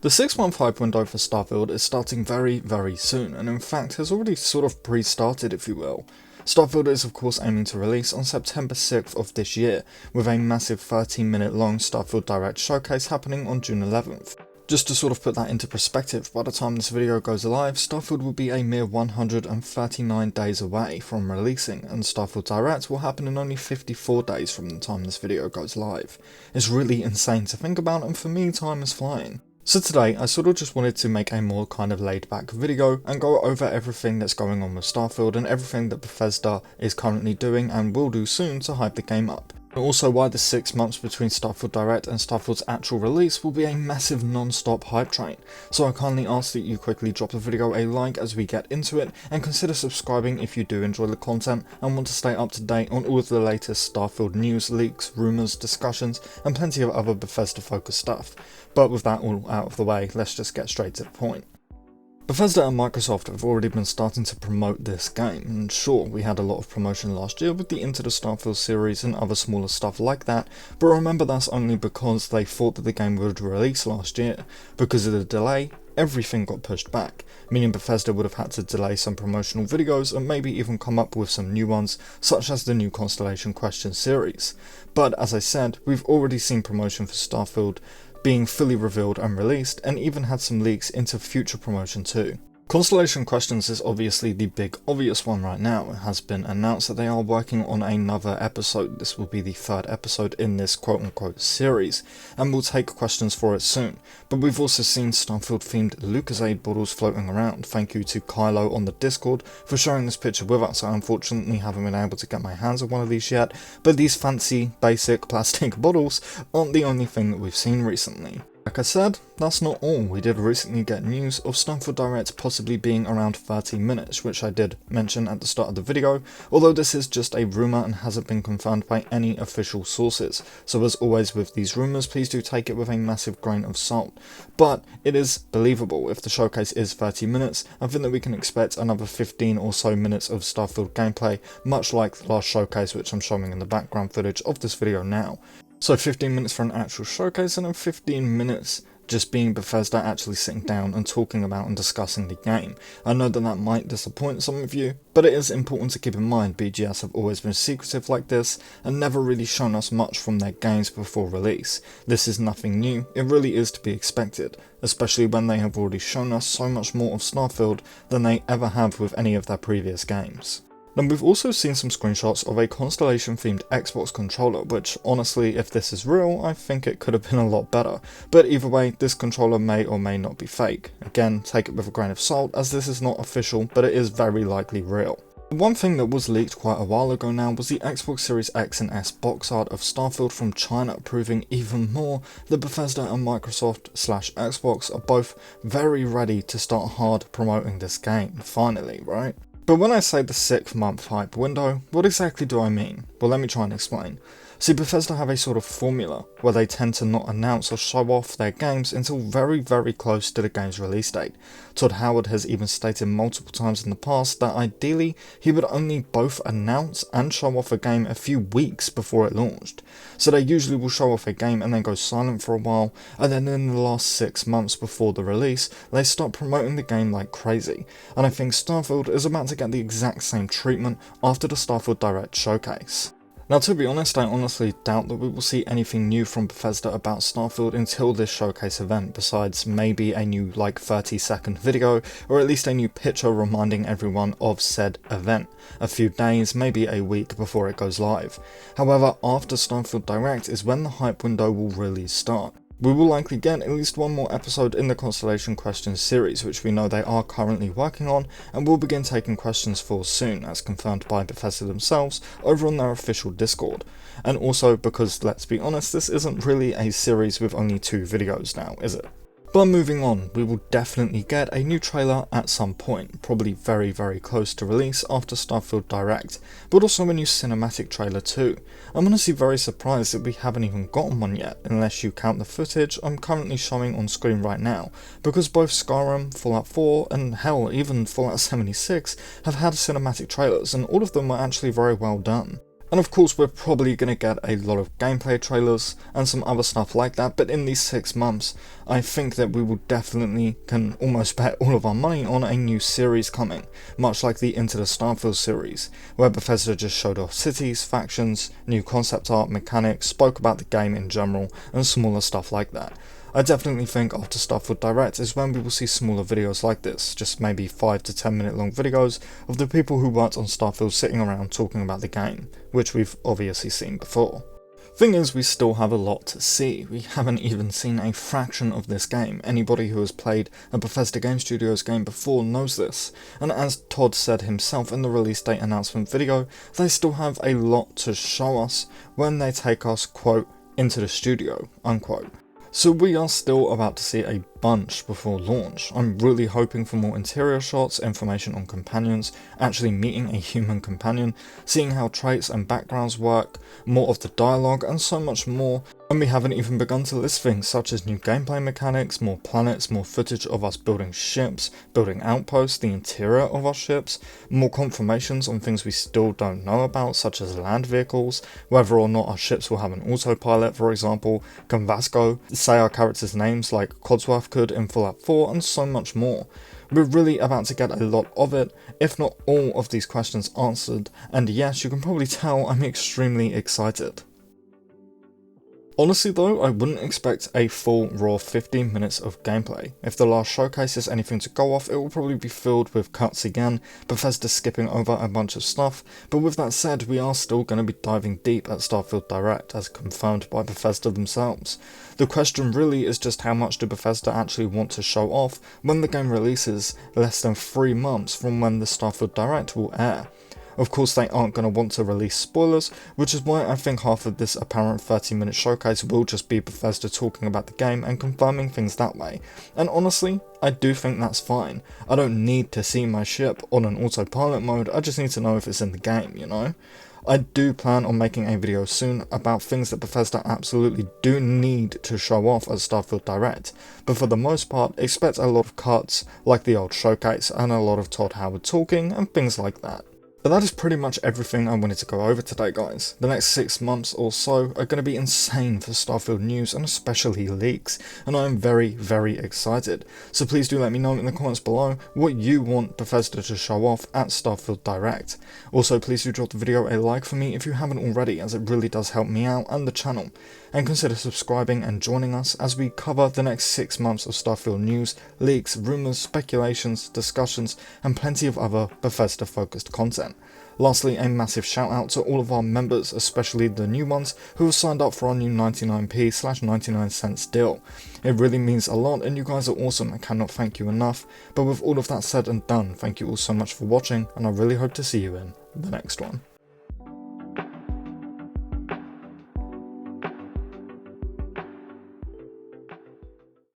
The 6-month hype window for Starfield is starting very soon, and in fact has already sort of pre-started, if you will. Starfield is of course aiming to release on September 6th of this year, with a massive 13-minute long Starfield Direct showcase happening on June 11th. Just to sort of put that into perspective, by the time this video goes live, Starfield will be a mere 139 days away from releasing, and Starfield Direct will happen in only 54 days from the time this video goes live. It's really insane to think about, and for me, time is flying. So today, I sort of just wanted to make a more kind of laid back video and go over everything that's going on with Starfield and everything that Bethesda is currently doing and will do soon to hype the game up. And also why the 6 months between Starfield Direct and Starfield's actual release will be a massive non-stop hype train. So I kindly ask that you quickly drop the video a like as we get into it, and consider subscribing if you do enjoy the content and want to stay up to date on all of the latest Starfield news, leaks, rumours, discussions, and plenty of other Bethesda focused stuff. But with that all out of the way, let's just get straight to the point. Bethesda and Microsoft have already been starting to promote this game, and sure, we had a lot of promotion last year with the Into the Starfield series and other smaller stuff like that, but remember that's only because they thought that the game would release last year. Because of the delay, everything got pushed back, meaning Bethesda would have had to delay some promotional videos and maybe even come up with some new ones, such as the new Constellation Questions series. But as I said, we've already seen promotion for Starfield being fully revealed and released, and even had some leaks into future promotion too. Constellation Questions is obviously the big obvious one right now. It has been announced that they are working on another episode. This will be the 3rd episode in this quote-unquote series, and we'll take questions for it soon. But we've also seen Starfield themed Lucozade bottles floating around. Thank you to Kylo on the Discord for sharing this picture with us. I unfortunately haven't been able to get my hands on one of these yet, but these fancy basic plastic bottles aren't the only thing that we've seen recently. Like I said, that's not all. We did recently get news of Starfield Direct possibly being around 30 minutes, which I did mention at the start of the video, although this is just a rumour and hasn't been confirmed by any official sources. So as always with these rumours, please do take it with a massive grain of salt. But it is believable. If the showcase is 30 minutes, I think that we can expect another 15 or so minutes of Starfield gameplay, much like the last showcase, which I'm showing in the background footage of this video now. So 15 minutes for an actual showcase, and then 15 minutes just being Bethesda actually sitting down and talking about and discussing the game. I know that that might disappoint some of you, but it is important to keep in mind BGS have always been secretive like this and never really shown us much from their games before release. This is nothing new, it really is to be expected, especially when they have already shown us so much more of Starfield than they ever have with any of their previous games. Then we've also seen some screenshots of a Constellation themed Xbox controller, which honestly, if this is real, I think it could have been a lot better. But either way, this controller may or may not be fake. Again, take it with a grain of salt, as this is not official, but it is very likely real. One thing that was leaked quite a while ago now was the Xbox Series X and S box art of Starfield from China, proving even more that Bethesda and Microsoft/Xbox are both very ready to start hard promoting this game, finally, right? But when I say the 6-month hype window, what exactly do I mean? Well, let me try and explain. See, Bethesda have a sort of formula where they tend to not announce or show off their games until very close to the game's release date. Todd Howard has even stated multiple times in the past that ideally he would only both announce and show off a game a few weeks before it launched. So they usually will show off a game and then go silent for a while, and then in the last 6 months before the release, they start promoting the game like crazy. And I think Starfield is about to get the exact same treatment after the Starfield Direct showcase. Now, to be honest, I honestly doubt that we will see anything new from Bethesda about Starfield until this showcase event, besides maybe a new 30-second video, or at least a new picture reminding everyone of said event, a few days, maybe a week before it goes live. However, after Starfield Direct is when the hype window will really start. We will likely get at least one more episode in the Constellation Questions series, which we know they are currently working on, and will begin taking questions for soon, as confirmed by Bethesda themselves over on their official Discord. And also because, let's be honest, this isn't really a series with only 2 videos now, is it? But moving on, we will definitely get a new trailer at some point, probably very close to release after Starfield Direct, but also a new cinematic trailer too. I'm honestly very surprised that we haven't even gotten one yet, unless you count the footage I'm currently showing on screen right now, because both Skyrim, Fallout 4, and hell, even Fallout 76 have had cinematic trailers, and all of them are actually very well done. And of course we're probably going to get a lot of gameplay trailers and some other stuff like that, but in these 6 months I think that we will definitely can almost bet all of our money on a new series coming, much like the Into the Starfield series, where Bethesda just showed off cities, factions, new concept art, mechanics, spoke about the game in general, and smaller stuff like that. I definitely think after Starfield Direct is when we will see smaller videos like this, just maybe 5 to 10 minute long videos of the people who worked on Starfield sitting around talking about the game, which we've obviously seen before. Thing is, we still have a lot to see. We haven't even seen a fraction of this game. Anybody who has played a Bethesda Game Studios game before knows this, and as Todd said himself in the release date announcement video, they still have a lot to show us when they take us, quote, into the studio, unquote. So we are still about to see a bunch before launch. I'm really hoping for more interior shots, information on companions, actually meeting a human companion, seeing how traits and backgrounds work, more of the dialogue, and so much more. And we haven't even begun to list things such as new gameplay mechanics, more planets, more footage of us building ships, building outposts, the interior of our ships, more confirmations on things we still don't know about, such as land vehicles, whether or not our ships will have an autopilot, for example, can Vasco say our characters' names like Codsworth could in Fallout 4, and so much more. We're really about to get a lot of it, if not all of these questions answered, and yes, you can probably tell I'm extremely excited. Honestly though, I wouldn't expect a full raw 15 minutes of gameplay. If the last showcase is anything to go off, it will probably be filled with cuts again, Bethesda skipping over a bunch of stuff, but with that said, we are still going to be diving deep at Starfield Direct, as confirmed by Bethesda themselves. The question really is just how much do Bethesda actually want to show off when the game releases less than 3 months from when the Starfield Direct will air. Of course they aren't going to want to release spoilers, which is why I think half of this apparent 30-minute showcase will just be Bethesda talking about the game and confirming things that way. And honestly, I do think that's fine. I don't need to see my ship on an autopilot mode, I just need to know if it's in the game, you know? I do plan on making a video soon about things that Bethesda absolutely do need to show off at Starfield Direct, but for the most part, expect a lot of cuts, like the old showcase, and a lot of Todd Howard talking, and things like that. But that is pretty much everything I wanted to go over today, guys. The next 6 months or so are going to be insane for Starfield news and especially leaks, and I am very, very excited. So please do let me know in the comments below what you want Bethesda to show off at Starfield Direct. Also, please do drop the video a like for me if you haven't already, as it really does help me out and the channel. And consider subscribing and joining us as we cover the next 6 months of Starfield news, leaks, rumours, speculations, discussions, and plenty of other Bethesda focused content. Lastly, a massive shout out to all of our members, especially the new ones who have signed up for our new 99p/99 deal. It really means a lot and you guys are awesome, I cannot thank you enough. But with all of that said and done, thank you all so much for watching and I really hope to see you in the next one.